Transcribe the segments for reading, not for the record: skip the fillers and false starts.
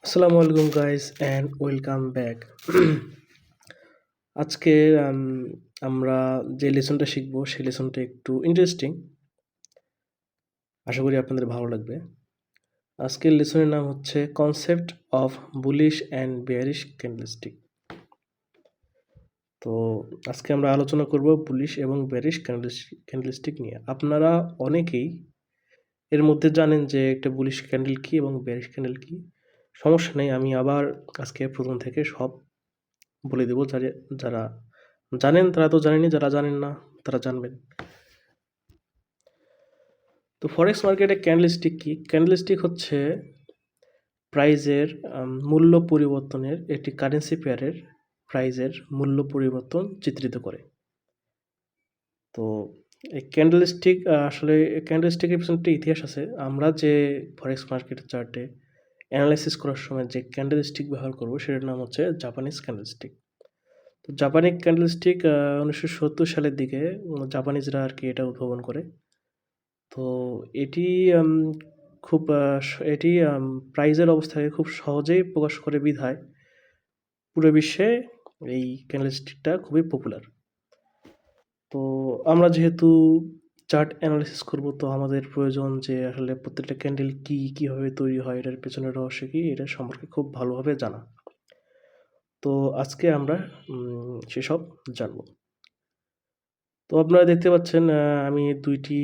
আসসালামু আলাইকুম guys and welcome back. আজকে আম আমরা যে লেসনটা শিখবো সেই লেসনটা একটু ইন্টারেস্টিং। আশা করি আপনাদের ভালো লাগবে। আজকের লেসনের নাম হচ্ছে concept of bullish and bearish candlestick. তো আজকে আমরা আলোচনা করব বুলিশ এবং বেয়ারিশ ক্যান্ডেলস্টিক নিয়ে। আপনারা অনেকেই এর মধ্যে জানেন যে একটা বুলিশ ক্যান্ডেল কী এবং বেয়ারিশ ক্যান্ডেল কী। সমস্যা নেই, আমি আবার আজকে প্রথম থেকে সব বলে দেবো। যারা জানেন তারা তো জানেনই, যারা জানেন না তারা জানবেন। তো ফরেক্স মার্কেটে ক্যান্ডেলস্টিক কি? ক্যান্ডেলস্টিক হচ্ছে প্রাইজের মূল্য পরিবর্তনের একটি কারেন্সি পেয়ারের প্রাইজের মূল্য পরিবর্তন চিত্রিত করে। তো এই ক্যান্ডেলস্টিক আসলে ক্যান্ডেলস্টিকের পিছনে একটা ইতিহাস আছে। আমরা যে ফরেক্স মার্কেট চার্টে অ্যানালাইসিস করার সময় যে ক্যান্ডেলস্টিক ব্যবহার করব সেটার নাম হচ্ছে জাপানিজ ক্যান্ডেলস্টিক। তো জাপানি ক্যান্ডেলস্টিক 1970 সালের দিকে জাপানিজরা আর কি এটা উদ্ভাবন করে। তো এটি আম খুব এটি প্রাইজের অবস্থাকে খুব সহজেই প্রকাশ করে বিধায় পুরো বিশ্বে এই ক্যান্ডেলস্টিকটা খুবই পপুলার। তো আমরা যেহেতু চার্ট অ্যানালাইসিস করব, তো আমাদের প্রয়োজন যে আসলে প্রত্যেকটা ক্যান্ডেল কীভাবে তৈরি হয়, এটার পেছনের রহস্য কী, এটা সম্পর্কে খুব ভালোভাবে জানা। তো আজকে আমরা সেসব জানব। তো আপনারা দেখতে পাচ্ছেন আমি ২টি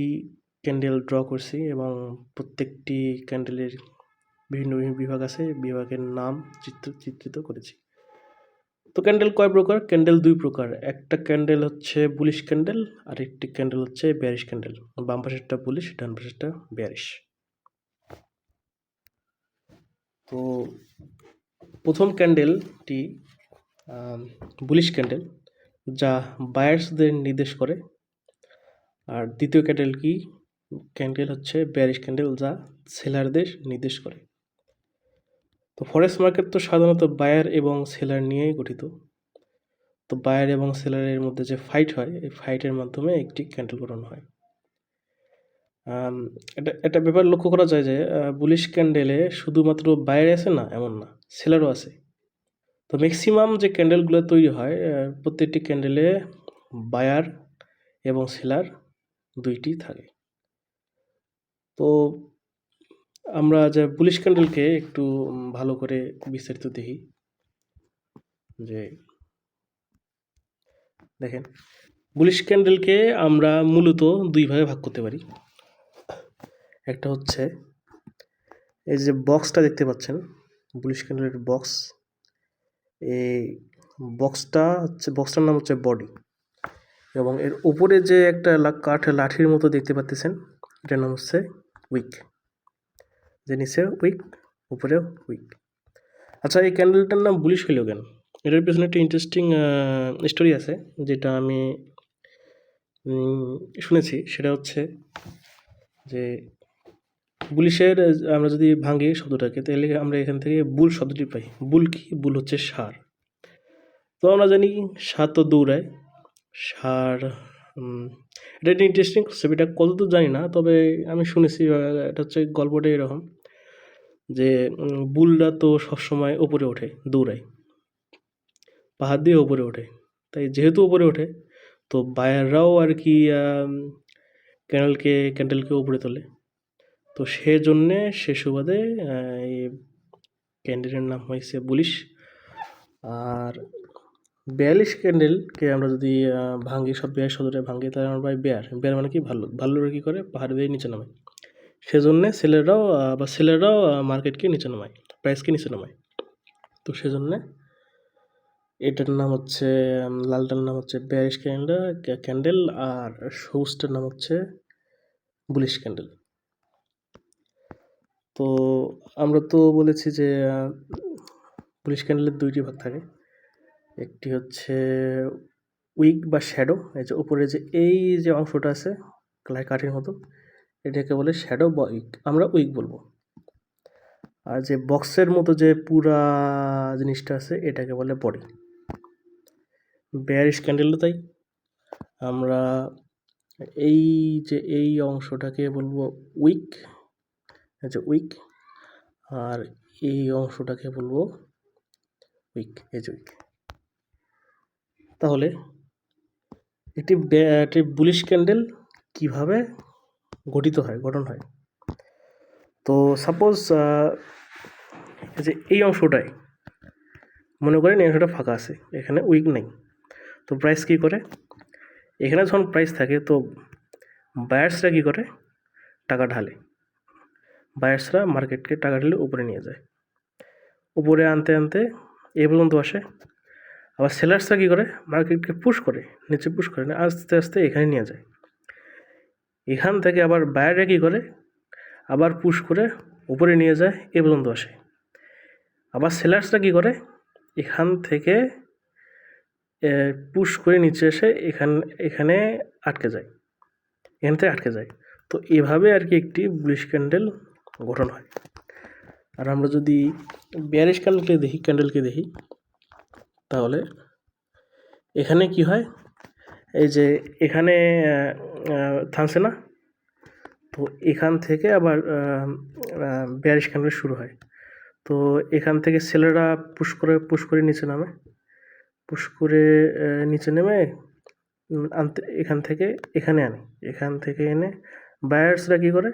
ক্যান্ডেল ড্র করছি এবং প্রত্যেকটি ক্যান্ডেলের বিভিন্ন বিভাগ আছে, বিভাগের নাম চিত্রিত করেছি। তো ক্যান্ডেল কয় প্রকার? ক্যান্ডেল ২ প্রকার। একটা ক্যান্ডেল হচ্ছে বুলিশ ক্যান্ডেল, আর একটি ক্যান্ডেল হচ্ছে বেয়ারিশ ক্যান্ডেল। বাম পাশেরটা বুলিশ, ডান পাশেরটা বেয়ারিশ। তো প্রথম ক্যান্ডেলটি বুলিশ ক্যান্ডেল, যা বায়ার্সদের নির্দেশ করে। আর দ্বিতীয় ক্যান্ডেল হচ্ছে বেয়ারিশ ক্যান্ডেল, যা সেলারদের নির্দেশ করে। তো ফরেক্স মার্কেট তো সাধারণত বায়ার এবং সেলার নিয়েই গঠিত। তো বায়ার এবং সেলারের মধ্যে যে ফাইট হয়, এই ফাইটের মাধ্যমে একটি ক্যান্ডেল গঠন হয়। একটা ব্যাপার লক্ষ্য করা যায় যে বুলিশ ক্যান্ডেলে শুধুমাত্র বায়ার আছে না, এমন না, সেলারও আছে। তো ম্যাক্সিমাম যে ক্যান্ডেলগুলো তৈরি হয়, প্রত্যেকটি ক্যান্ডেলে বায়ার এবং সেলার দুইটি থাকে। তো আমরা যে বুলিশ ক্যান্ডেলকে একটু ভালো করে বিস্তারিত দেখি। যে দেখেন, বুলিশ ক্যান্ডেলকে আমরা মূলত দুই ভাগে ভাগ করতে পারি। একটা হচ্ছে এই যে বক্সটা দেখতে পাচ্ছেন, বুলিশ ক্যান্ডেলের বক্স। এই বক্সটার নাম হচ্ছে বডি, এবং এর উপরে যে একটা লাঠির মতো দেখতে পাচ্ছেন, এটার নাম হচ্ছে উইক। যে নিচে উইক, উপরেও উইক। আচ্ছা, এই ক্যান্ডেলটার নাম বুলিশ হইল কেন? এটার পেছনে একটা ইন্টারেস্টিং স্টোরি আছে, যেটা আমি শুনেছি। সেটা হচ্ছে যে বুলিশের আমরা যদি ভাঙি শব্দটাকে, তাহলে আমরা এখান থেকে বুল শব্দটি পাই। বুল কি? বুল হচ্ছে ষাঁড়। তো আমরা জানি ষাঁড় তো দৌড়ায়। ষাঁড় এটা একটা ইন্টারেস্টিং কনসেপ্ট। এটা কতদূর জানি না, তবে আমি শুনেছি এটা হচ্ছে গল্পটা এরকম যে বুলরা তো সবসময় ওপরে ওঠে, দৌড়ায়, পাহাড় দিয়ে ওপরে ওঠে। তাই যেহেতু ওপরে ওঠে, তো বায়াররাও আর কি ক্যান্ডেলকে উপরে তোলে। তো সেজন্যে সে সুবাদে এই ক্যান্ডেলের নাম হয়েছে বুলিশ। আর বেয়ারিশ ক্যান্ডেলকে আমরা যদি ভাঙি, সব বেয়ার শব্দটা ভাঙি, তাহলে আমরা পাই বেয়ার। বেয়ার মানে কি? ভাল্লুক। ভাল্লুকরা কী করে? পাহাড় বেয়ে নিচে নামে। সেজন্যে সেলেররাও মার্কেটকে নিচে নামায়, প্রাইসকে নিচে নামায়। তো সেজন্যে এটার নাম হচ্ছে, লালটার নাম হচ্ছে বেয়ারিশ ক্যান্ডেল, আর সবুজটার নাম হচ্ছে বুলিশ ক্যান্ডেল। তো আমরা তো বলেছি যে বুলিশ ক্যান্ডেলের দুইটি ভাগ থাকে। একটি হচ্ছে উইক বা শ্যাডো। এই যে উপরে এই যে অংশটা আছে কাঠির মতো, এটাকে বলে শ্যাডো বা উইক, আমরা উইক বলবো। আর যে বক্সের মতো যে পুরা জিনিসটা আছে, এটাকে বলে বডি। বেয়ারিশ ক্যান্ডেলও তাই। আমরা এই অংশটাকে বলবো উইক, উইক। আর এই অংশটাকে বলবো উইক, এই যে উইক। তাহলে একটি বুলিশ ক্যান্ডেল কিভাবে গঠন হয়। তো সাপোজ যে এই অংশটায় মনে করেন এই অংশটা ফাঁকা আছে, এখানে উইক নেই, তো প্রাইস কী করে, এখানে যখন প্রাইস থাকে তো বায়ার্সরা কী করে, টাকা ঢালে, বায়ার্সরা মার্কেটকে টাকা ঢেলে উপরে নিয়ে যায়, উপরে আনতে আনতে এই পর্যন্ত আসে, আবার সেলার্সরা কী করে, মার্কেটকে পুশ করে, নিচে পুশ করে না, আস্তে আস্তে এখানে নিয়ে যায়, এখান থেকে আবার বায়াররা কী করে, আবার পুশ করে উপরে নিয়ে যায়, এ পর্যন্ত আসে, আবার সেলার্সরা কী করে, এখান থেকে পুশ করে নিচে এসে এখানে আটকে যায়, এখান থেকে আটকে যায়। তো এভাবে আর কি একটি বুলিশ ক্যান্ডেল গঠন হয়। আর আমরা যদি বেয়ারিশ ক্যান্ডেলকে দেখি তাহলে এখানে কি হয়, এই যে এখানে থামছে না, তো এখান থেকে আবার বেয়ারিশ ক্যান্ডেল শুরু হয়। তো এখান থেকে সেলাররা পুশ করে নিচে নামে, পুশ করে নিচে নেমে আনতে এখান থেকে এখানে আনে, এখান থেকে এনে বায়ার্সরা কী করে,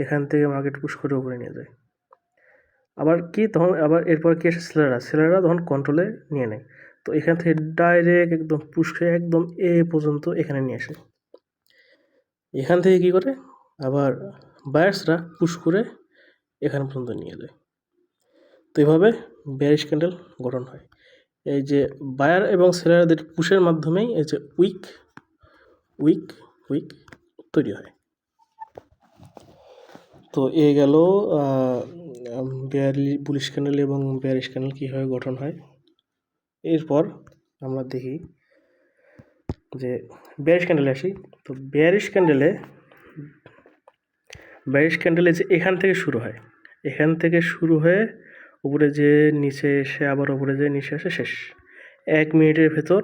এখান থেকে মার্কেট পুশ করে উপরে নিয়ে যায়। আবার কি তখন আবার এরপর কি আসে, সেলাররা তখন কন্ট্রোলে নিয়ে নেয়, তো এখান থেকে ডাইরেক্ট একদম পুশ করে একদম এ পর্যন্ত এখানে নিয়ে আসে, এখান থেকে কি করে আবার বায়ার্সরা পুশ করে এখান পর্যন্ত নিয়ে যায়। তো এইভাবে বেয়ারিশ ক্যান্ডেল গঠন হয়। এই যে বায়ার এবং সেলারদের পুশের মাধ্যমেই এই যে উইক উইক উইক তৈরি হয়। তো এ গেল বুলিশ ক্যান্ডেল এবং বেয়ারিশ ক্যান্ডেল কীভাবে গঠন হয়। এরপর আমরা দেখি যে বেয়ারিশ ক্যান্ডেলে আসি। তো বেয়ারিশ ক্যান্ডেলে যে এখান থেকে শুরু হয়, এখান থেকে শুরু হয়ে উপরে যে নিচে এসে আবার উপরে যে নিচে আসে শেষ, 1 মিনিটের ভেতর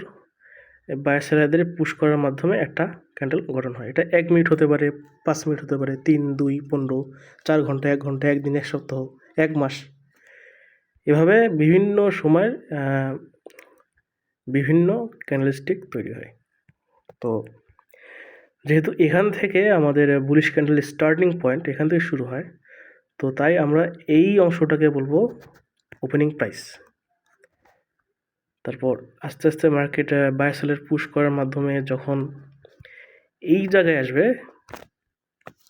বায়ার সেলারদের পুশ করার মাধ্যমে একটা ক্যান্ডেল গঠন হয়। এটা 1 মিনিট হতে পারে, 5 মিনিট হতে পারে, 3, 2, 15, 4 ঘন্টা, 1 ঘন্টা, 1 দিন, 1 সপ্তাহ, 1 মাস, এভাবে বিভিন্ন সময়ের বিভিন্ন ক্যান্ডেলস্টিক তৈরি হয়। তো যেহেতু এখান থেকে আমাদের বুলিশ ক্যান্ডেল স্টার্টিং পয়েন্ট এখান থেকে শুরু হয়, তো তাই আমরা এই অংশটাকে বলবো ওপেনিং প্রাইস। তারপর আস্তে আস্তে মার্কেট বাই সেলের পুশ করার মাধ্যমে যখন এই জায়গায় আসবে,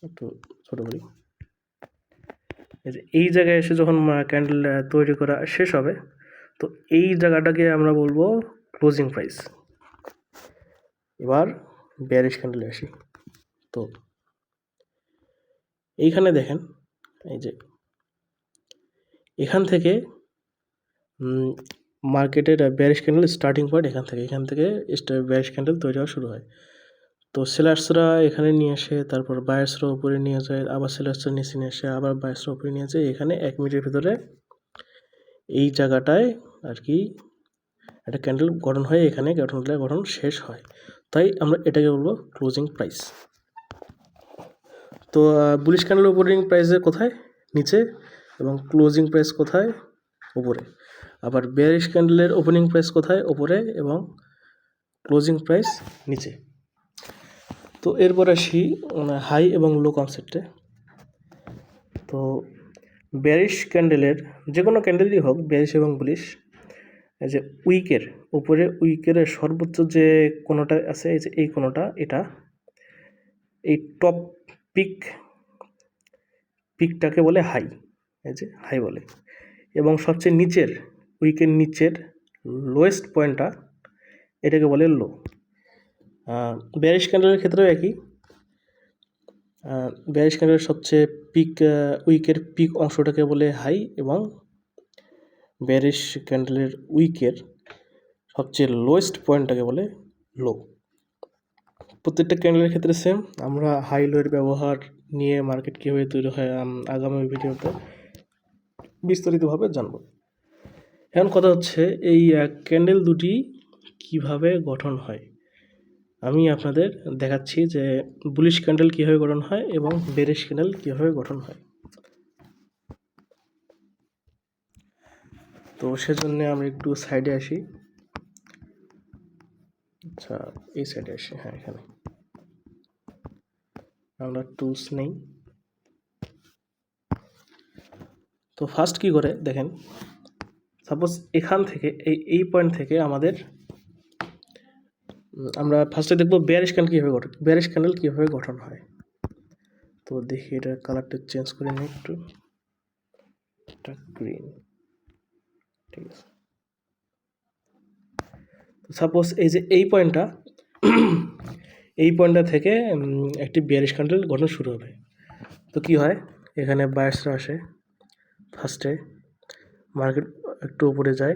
একটু ছোট করি, এই জায়গায় এসে যখন ক্যান্ডেল তৈরি করা শেষ হবে, তো এই জায়গাটাকে আমরা বলবো ক্লোজিং প্রাইস। এবার বেয়ারিশ ক্যান্ডেলে আসি। তো এইখানে দেখেন, এই যে এখান থেকে মার্কেটের বেয়ারিশ ক্যান্ডেল স্টার্টিং পয়েন্ট এখান থেকে বেয়ারিশ ক্যান্ডেল তৈরি হওয়া শুরু হয়। তো সেলার্সরা এখানে নিয়ে আসে, তারপর বায়ার্সরা উপরে নিয়ে যায়, আবার সেলার্সরা নিচে নিয়ে আসে, আবার বায়ার্সরা উপরে নিয়ে যায়, এখানে 1 মিনিটের ভিতরে এই জায়গাটায় আর কি একটা ক্যান্ডেল গঠন হয়, এখানে গঠন শেষ হয়, তাই আমরা এটাকে বলবো ক্লোজিং প্রাইস। তো বুলিশ ক্যান্ডেল ওপেনিং প্রাইসে কোথায়, নিচে, এবং ক্লোজিং প্রাইস কোথায়, উপরে। আবার বেয়ারিশ ক্যান্ডেলের ওপেনিং প্রাইস কোথায়, উপরে, এবং ক্লোজিং প্রাইস নিচে। তো এরপর আসি হাই এবং লো কনসেপ্টে। তো বেয়ারিশ ক্যান্ডেলের যে কোনো ক্যান্ডেলই হোক, বেয়ারিশ এবং বুলিশ, যে উইকের উপরে উইকের সর্বোচ্চ যে কোণটা আছে, এই যে এই কোণটা, এটা এই টপ পিকটাকে বলে হাই, এই যে হাই বলে, এবং সবচেয়ে নিচের উইকের নিচের লোয়েস্ট পয়েন্টটা এটাকে বলে লো। বেয়ারিশ ক্যান্ডেলের ক্ষেত্রেও একই, বেয়ারিশ ক্যান্ডেলের সবচেয়ে উইকের পিক অংশটাকে বলে হাই, এবং বেয়ারিশ ক্যান্ডেলের উইকের সবচেয়ে লোয়েস্ট পয়েন্টটাকে বলে লো। প্রত্যেকটা ক্যান্ডেলের ক্ষেত্রে সেম। আমরা হাই লোয়ের ব্যবহার নিয়ে মার্কেট কীভাবে তৈরি হয় আগামী ভিডিওতে বিস্তারিতভাবে জানব। এখন কথা হচ্ছে এই ক্যান্ডেল দুটি কিভাবে গঠন হয়, আমি আপনাদের দেখাচ্ছি যে বুলিশ ক্যান্ডেল কীভাবে গঠন হয় এবং বেয়ারিশ ক্যান্ডেল কীভাবে গঠন হয়। তো সেজন্য আমরা একটু সাইডে আসি। আচ্ছা, এই সাইডে আসি, হ্যাঁ এখানে আমরা টুলস নেই। তো ফার্স্ট কি করে দেখেন, সাপোজ এখান থেকে এই পয়েন্ট থেকে আমাদের আমরা ফার্স্টে দেখবো বেয়ারিশ ক্যান্ডেল কীভাবে গঠন হয়। তো দেখি এটার কালারটা চেঞ্জ করে নিই একটু, এটা গ্রিন, ঠিক আছে। সাপোজ এই যে এই পয়েন্টটা থেকে একটি বেয়ারিশ ক্যান্ডেল গঠন শুরু হবে। তো কি হয়, এখানে বায়ার্সরা আসে, ফার্স্টে মার্কেট একটু উপরে যায়,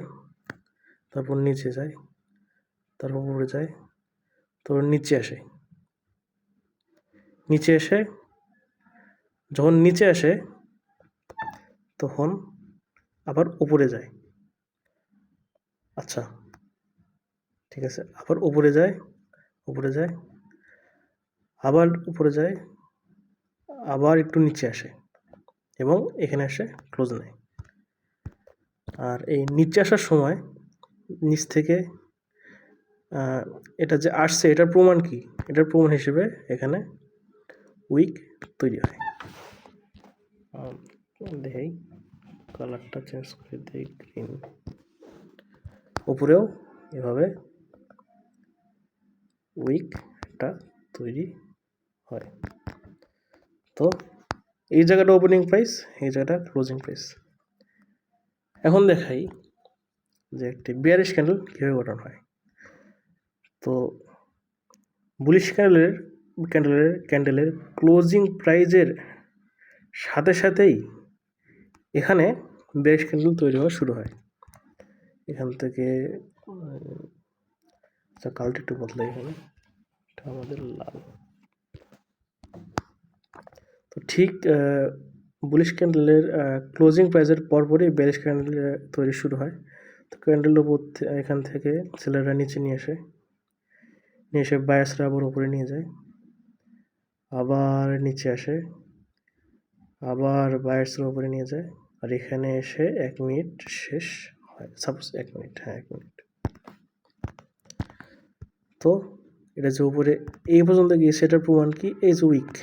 তারপর নিচে যায়, তারপর উপরে যায়, তারপর নিচে আসে, যখন নিচে আসে তখন আবার উপরে যায়। আচ্ছা, ঠিক আছে, আবার উপরে যায়, আবার উপরে যায়, আবার একটু নিচে আসে এবং এখানে এসে ক্লোজ নেয়। আর এই নিচে আসার সময় নিচ থেকে এটা যে আসছে এটার প্রমাণ কি, এটার প্রমাণ হিসেবে এখানে উইক তৈরি হয়। দেখি কালারটা চেঞ্জ করে দিই, গ্রিন। উপরেও এভাবে উইকটা তৈরি হয়। তো এই জায়গাটা ওপেনিং প্রাইস, এই জায়গাটা ক্লোজিং প্রাইস। এখন দেখাই যে একটি বিয়ারিশ ক্যান্ডেল কীভাবে গঠন হয়। তো বুলিশ ক্যান্ডেলের ক্লোজিং প্রাইজের সাথে সাথেই এখানে বেয়ারিশ ক্যান্ডেল তৈরি হওয়া শুরু হয়। এখান থেকে আচ্ছা, কালারটা একটু বদলাই, এখানে এটা আমাদের লাল। তো ঠিক বুলিশ ক্যান্ডেলের ক্লোজিং প্রাইজের পরপরই বেয়ারিশ ক্যান্ডেল তৈরি শুরু হয়। তো ক্যান্ডেলের উপর এখান থেকে সেলাররা নিচে নিয়ে এসে বায়ার্সরা আবার উপরে নিয়ে যায়, আবার নিচে আসে, আবার বায়ার্সরা উপরে নিয়ে যায়, আর এখানে এসে 1 মিনিট শেষ হয়। সাপোজ 1 মিনিট, হ্যাঁ 1 মিনিট। তো এটা যে উপরে এই পর্যন্ত গিয়ে সেটার প্রমাণ কি, এই যে উইক।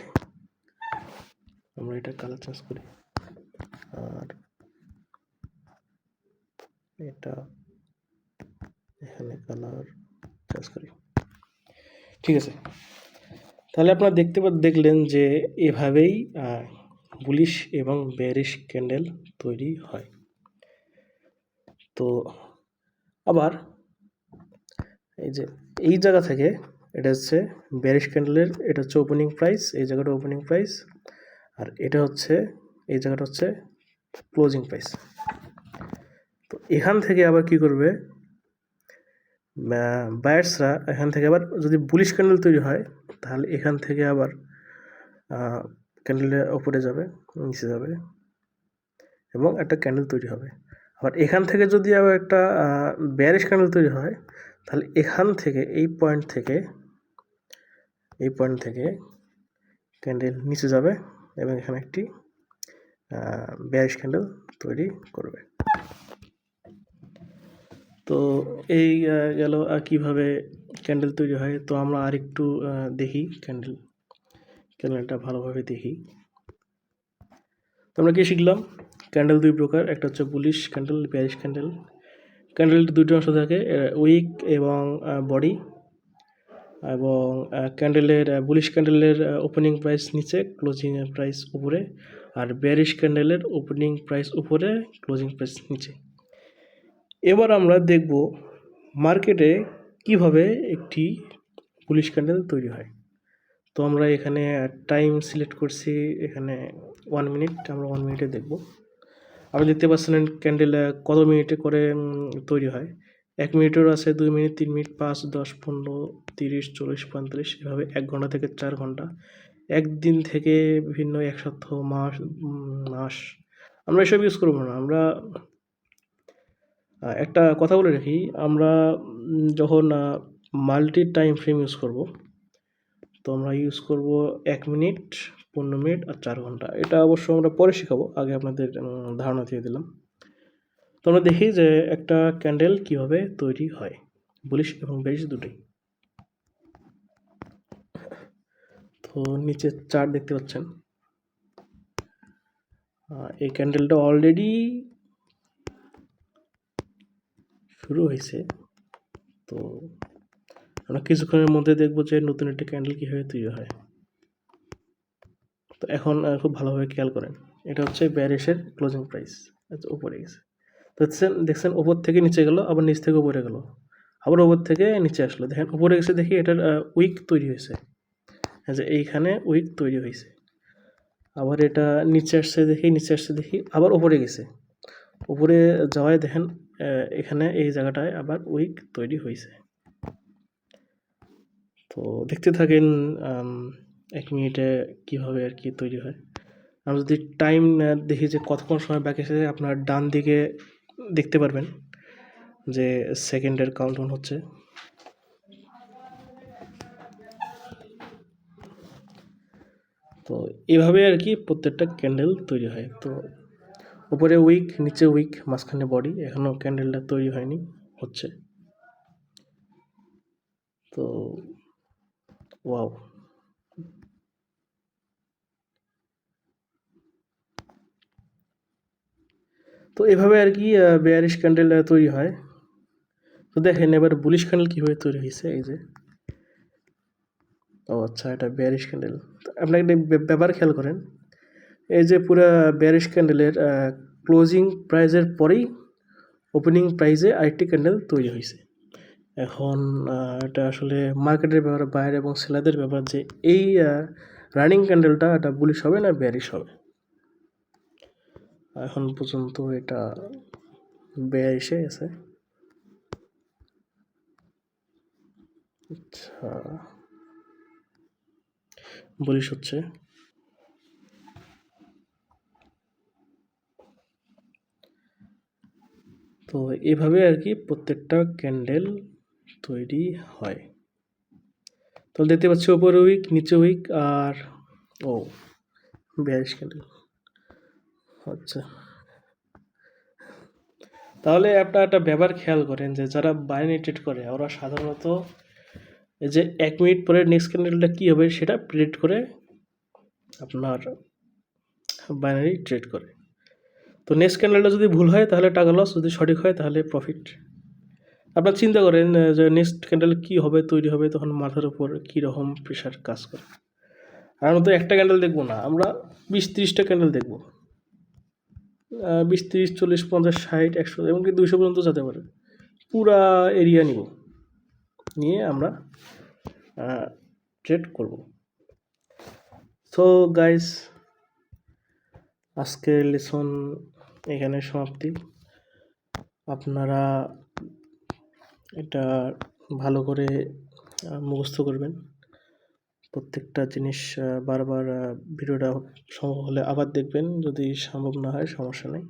আমরা এটা কালার চেঞ্জ করি, আর এটা এখানে কালার চেঞ্জ করি, ঠিক আছে। তাহলে আপনারা দেখলেন যে এভাবেই বুলিশ এবং বেয়ারিশ ক্যান্ডেল তৈরি হয়। তো আবার এই যে এই জায়গা থেকে এটা হচ্ছে বেয়ারিশ ক্যান্ডেলের, এটা হচ্ছে ওপেনিং প্রাইস, এই জায়গাটা ওপেনিং প্রাইস, আর এটা হচ্ছে এই জায়গাটা হচ্ছে ক্লোজিং প্রাইস। তো এখান থেকে আবার কি করবে বায়ার্সরা, এখান থেকে আবার যদি বুলিশ ক্যান্ডেল তৈরি হয় তাহলে এখান থেকে আবার ক্যান্ডেলের ওপরে যাবে, নিচে যাবে এবং একটা ক্যান্ডেল তৈরি হবে। আবার এখান থেকে যদি আবার একটা বেয়ারিশ ক্যান্ডেল তৈরি হয় তাহলে এখান থেকে এই পয়েন্ট থেকে ক্যান্ডেল নিচে যাবে এবং এখানে একটি বেয়ারিশ ক্যান্ডেল তৈরি করবে। তো এই গেল কিভাবে ক্যান্ডেল তৈরি হয়। তো আমরা আরেকটু দেখি ক্যান্ডেলটা ভালোভাবে দেখি। তো আমরা কি শিখলাম, ক্যান্ডেল 2 প্রকার, একটা হচ্ছে বুলিশ ক্যান্ডেল, বেয়ারিশ ক্যান্ডেল। ক্যান্ডেলটি 2টি অংশ থাকে, উইক এবং বডি। এবং বুলিশ ক্যান্ডেলের ওপেনিং প্রাইস নিচে, ক্লোজিং প্রাইস উপরে, আর বেয়ারিশ ক্যান্ডেলের ওপেনিং প্রাইস উপরে, ক্লোজিং প্রাইস নিচে। এবার আমরা দেখব মার্কেটে কিভাবে একটি বুলিশ ক্যান্ডেল তৈরি হয়। তো আমরা এখানে টাইম সিলেক্ট করছি, এখানে 1 মিনিট, আমরা 1 মিনিটে দেখব। আপনি দেখতে পাচ্ছেন ক্যান্ডেল কত মিনিটে করে তৈরি হয়। 1 মিনিটের আছে, 2 মিনিট, 3 মিনিট, 5, 10, 15, 30, 40, 35, এভাবে 1 ঘন্টা থেকে 4 ঘন্টা, একদিন থেকে বিভিন্ন 1 সপ্তাহ, মাস। আমরা এসব ইউজ করবো না। আমরা একটা কথা বলে রাখি, আমরা যখন মাল্টি টাইম ফ্রেম ইউজ করব, তো আমরা ইউজ করব 1 মিনিট, 15 মিনিট আর 4 ঘন্টা। এটা অবশ্য আমরা পরে শেখাবো, আগে আপনাদের ধারণা দিয়ে দিলাম। তো আমরা দেখি যে একটা ক্যান্ডেল কিভাবে তৈরি হয়, বুলিশ এবং বেরিশ দুটোই। তো নিচে চার্ট দেখতে পাচ্ছেন, এই ক্যান্ডেলটা অলরেডি শুরু হয়েছে। তো আমরা কিছুক্ষণের মধ্যে দেখবো যে নতুন একটা ক্যান্ডেল কীভাবে তৈরি হয়। তো এখন খুব ভালোভাবে খেয়াল করেন, এটা হচ্ছে বেয়ারিশের ক্লোজিং প্রাইস। আচ্ছা, উপরে গেছে, দেখছেন উপর থেকে নিচে গেল, আবার নিচ থেকে উপরে গেল, আবার উপর থেকে নিচে আসলো। দেখেন উপরে গেছে, দেখি এটার উইক তৈরি হয়েছে, যে এইখানে উইক তৈরি হয়েছে। আবার এটা নিচে আসছে, দেখি আবার উপরে গেছে। উপরে যাওয়ায় দেখেন এখানে এই জায়গাটায় আবার উইক তৈরি হয়েছে। তো দেখতে থাকেন 1 মিনিটে কীভাবে আর কি তৈরি হয়। আমরা যদি টাইম দেখি যে কতক্ষণ সময় বাকি আছে, আপনার ডান দিকে দেখতে পারবেন যে সেকেন্ডের কাউন্টডাউন হচ্ছে। তো এভাবে আর কি প্রত্যেকটা ক্যান্ডেল তৈরি হয়। তো উপরে উইক, নিচে উইক, মাঝখানে বডি, এখনও ক্যান্ডেলটা তৈরি হয়নি, হচ্ছে। তো ওয়াও, তো এভাবে আর কি বেয়ারিশ ক্যান্ডেল তৈরি হয়। তো দেখেন এবার বুলিশ ক্যান্ডেল কীভাবে তৈরি হয়েছে। এই যে, ও আচ্ছা, এটা বেয়ারিশ ক্যান্ডেল। আপনি একটা ব্যাপার খেয়াল করেন, এই যে পুরো বেয়ারিশ ক্যান্ডেলের ক্লোজিং প্রাইজের পরেই ওপেনিং প্রাইজে আরেকটি ক্যান্ডেল তৈরি হয়েছে। এখন এটা আসলে মার্কেটের ব্যাপার, বায়ার এবং সেলারদের ব্যাপার, যে এই রানিং ক্যান্ডেলটা এটা বুলিশ হবে না বেয়ারিশ হবে। এখন পর্যন্ত এটা বেয়ারিশে আছে। আচ্ছা, বুলিশ হচ্ছে। তো এভাবে আর কি প্রত্যেকটা ক্যান্ডেল তৈরি হয়। তো দেখতে পাচ্ছি উপরে উইক, নিচে উইক, আর ও বেয়ারিশ ক্যান্ডেল। আচ্ছা, তাহলে আপনারা একটা ব্যাপার খেয়াল করেন যে যারা বাইনারি ট্রেড করে ওরা সাধারণত এই যে 1 মিনিট পরে নেক্সট ক্যান্ডেলটা কী হবে সেটা প্রেডিক্ট করে আপনার বাইনারি ট্রেড করে। তো নেক্সট ক্যান্ডেলটা যদি ভুল হয় তাহলে টাকা লস, যদি সঠিক হয় তাহলে প্রফিট। আপনার চিন্তা করেন যে নেক্সট ক্যান্ডেল কী হবে তৈরি হবে, তখন মাথার উপর কীরকম প্রেশার কাজ করে। আর আমরা তো একটা ক্যান্ডেল দেখবো না, আমরা 20-30টা ক্যান্ডেল দেখবো। 20, 30, 40, 50, 60, 100, এমনকি 200 পর্যন্ত যেতে পারে। পুরা এরিয়া নিয়ে আমরা ট্রেড করব। সো গাইস, আজকের লেসন এখানে সমাপ্তি। আপনারা এটা ভালো করে মুখস্থ করবেন, প্রত্যেকটা জিনিস বারবার। ভিডিওটা সম্ভব হলে আবার দেখবেন, যদি সম্ভব না হয় সমস্যা নেই।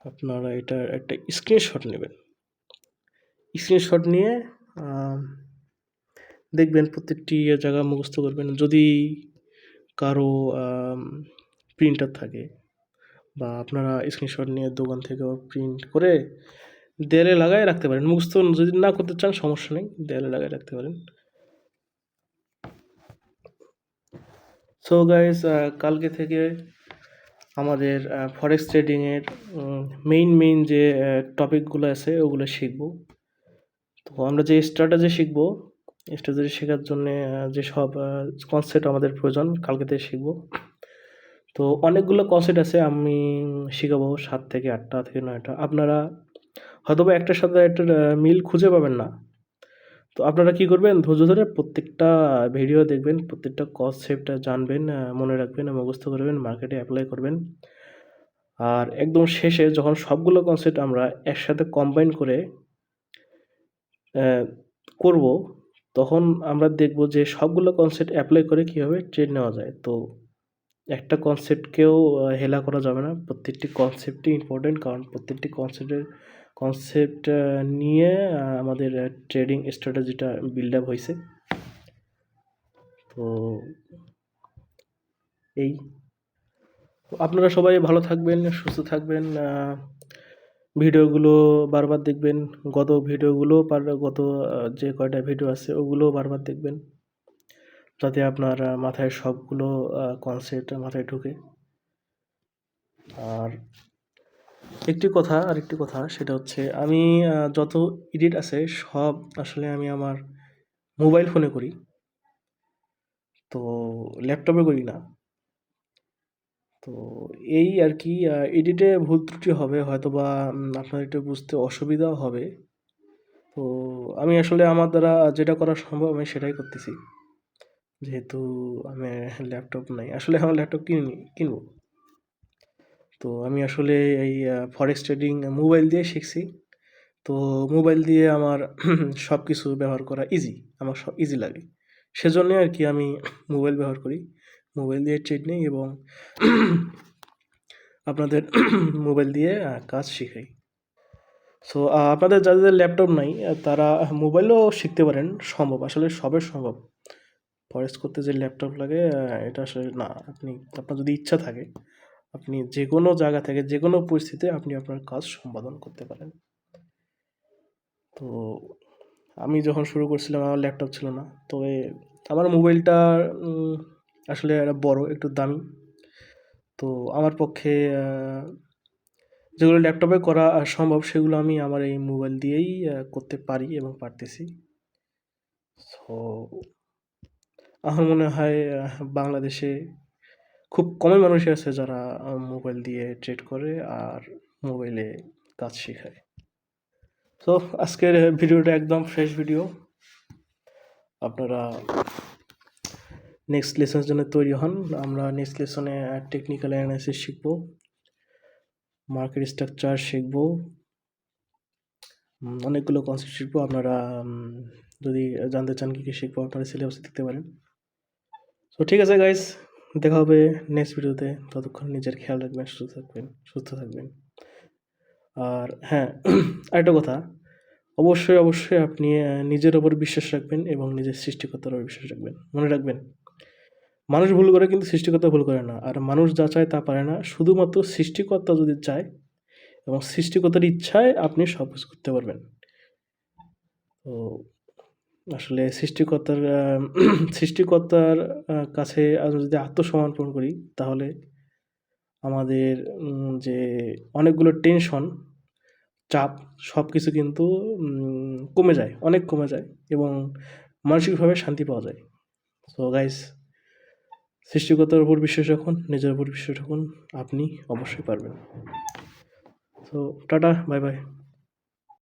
আপনারা এটা একটা স্ক্রিনশট নেবেন, স্ক্রিনশট নিয়ে দেখবেন, প্রত্যেকটি জায়গা মুখস্থ করবেন। যদি কারো প্রিন্টার থাকে বা আপনারা স্ক্রিনশট নিয়ে দোকান থেকেও প্রিন্ট করে দেয়ালে লাগায় রাখতে পারেন। মুখস্থ যদি না করতে চান সমস্যা নেই, দেয়ালে লাগায় রাখতে পারেন। সো গাইস, কালকে থেকে আমাদের ফরেক্স ট্রেডিংয়ের মেইন যে টপিকগুলো আছে ওগুলো শিখব। তো আমরা যে স্ট্র্যাটেজি শিখব, স্ট্র্যাটেজি শেখার জন্যে যেসব কনসেপ্ট আমাদের প্রয়োজন কালকে থেকে শিখব। তো অনেকগুলো কনসেপ্ট আছে, আমি শেখাবো 7 থেকে 8টা থেকে 9টা। আপনারা হয়তোবা একটার সাথে একটার মিল খুঁজে পাবেন না। তো আপনারা কি করবেন, ধৈর্য ধরে প্রত্যেকটা ভিডিও দেখবেন, প্রত্যেকটা কনসেপ্ট জানবেন, মনে রাখবেন, মুখস্থ করবেন, মার্কেটে অ্যাপ্লাই করবেন। আর একদম শেষে যখন সবগুলো কনসেপ্ট আমরা একসাথে কম্বাইন করে করব, তখন আমরা দেখব যে সবগুলো কনসেপ্ট অ্যাপ্লাই করে কীভাবে ট্রেড নেওয়া যায়। তো একটা কনসেপ্টকেও হেলা করা যাবে না, প্রত্যেকটি কনসেপ্টই ইম্পর্টেন্ট, কারণ প্রত্যেকটি কনসেপ্ট নিয়ে আমাদের ট্রেডিং স্ট্র্যাটেজিটা বিল্ড আপ হয়েছে। তো এই, আপনারা সবাই ভালো থাকবেন, সুস্থ থাকবেন। ভিডিওগুলো বারবার দেখবেন, গত যে কয়টা ভিডিও আছে ওগুলোও বারবার দেখবেন, যাতে আপনার মাথায় সবগুলো কনসেপ্ট মাথায় ঢুকে। আর আরেকটি কথা সেটা হচ্ছে আমি যত এডিট আছে সব আসলে আমি আমার মোবাইল ফোনে করি, তো ল্যাপটপে করি না। তো এই আর কি, এডিটে ভুল ত্রুটি হবে হয়তোবা, আপনার একটু বুঝতে অসুবিধাও হবে। তো আমি আসলে আমার দ্বারা যেটা করা সম্ভব আমি সেটাই করতেছি, যেহেতু আমি ল্যাপটপ নাই, আসলে আমার ল্যাপটপ কিনবো। তো আমি আসলে এই ফরেক্স ট্রেডিং মোবাইল দিয়ে শিখছি। তো মোবাইল দিয়ে আমার সব কিছু ব্যবহার করা ইজি, আমার সব ইজি লাগে, সেজন্য আর কি আমি মোবাইল ব্যবহার করি, মোবাইল দিয়ে ট্রেড নিই এবং আপনাদের মোবাইল দিয়ে কাজ শিখাই। সো আপনাদের যাদের ল্যাপটপ নাই তারা মোবাইলেও শিখতে পারেন, সম্ভব, আসলে সবের সম্ভব। ফরেক্স করতে যে ল্যাপটপ লাগে এটা আসলে না, আপনার যদি ইচ্ছা থাকে আপনি যে কোনো জায়গা থেকে যে কোনো পরিস্থিতিতে আপনি আপনার কাজ সম্পাদন করতে পারেন। তো আমি যখন শুরু করছিলাম আমার ল্যাপটপ ছিল না, তবে আমার মোবাইলটা আসলে একটা বড় একটু দামি। তো আমার পক্ষে যেগুলো ল্যাপটপে করা সম্ভব সেগুলো আমি আমার এই মোবাইল দিয়েই করতে পারি এবং পারতেছি। সো আমার মনে হয় বাংলাদেশে খুব কমই মানুষই আছে যারা মোবাইল দিয়ে ট্রেড করে আর মোবাইলে কাজ শেখায়। তো আজকের ভিডিওটা একদম ফ্রেশ ভিডিও, আপনারা নেক্সট লেসনের জন্য তৈরি হন। আমরা নেক্সট লেসনে টেকনিক্যাল অ্যানালাইসিস শিখবো, মার্কেট স্ট্রাকচার শিখবো, অনেকগুলো কনসেপ্ট শিখবো। আপনারা যদি জানতে চান কী কী শিখবো আপনারা সিলেবাসে দেখতে পারেন। তো ঠিক আছে গাইস, দেখা হবে নেক্সট ভিডিওতে। ততক্ষণ নিজের খেয়াল রাখবেন, সুস্থ থাকবেন। আর হ্যাঁ, আরেকটা কথা, অবশ্যই আপনি নিজের ওপর বিশ্বাস রাখবেন এবং নিজের সৃষ্টিকর্তার ওপর বিশ্বাস রাখবেন। মনে রাখবেন, মানুষ ভুল করে কিন্তু সৃষ্টিকর্তা ভুল করে না, আর মানুষ যা চায় তা পারে না। শুধুমাত্র সৃষ্টিকর্তা যদি চায় এবং সৃষ্টিকর্তার ইচ্ছায় আপনি সব কিছু করতে পারবেন। তো আসলে সৃষ্টিকর্তার কাছে যদি আত্মসমর্পণ করি তাহলে আমাদের যে অনেকগুলো টেনশন, চাপ সব কিছু কিন্তু কমে যায়, অনেক কমে যায় এবং মানসিকভাবে শান্তি পাওয়া যায়। সো গাইস, সৃষ্টিকর্তার উপর বিশ্বাস রাখুন, নিজের উপর বিশ্বাস রাখুন, আপনি অবশ্যই পারবেন। So tata, bye bye.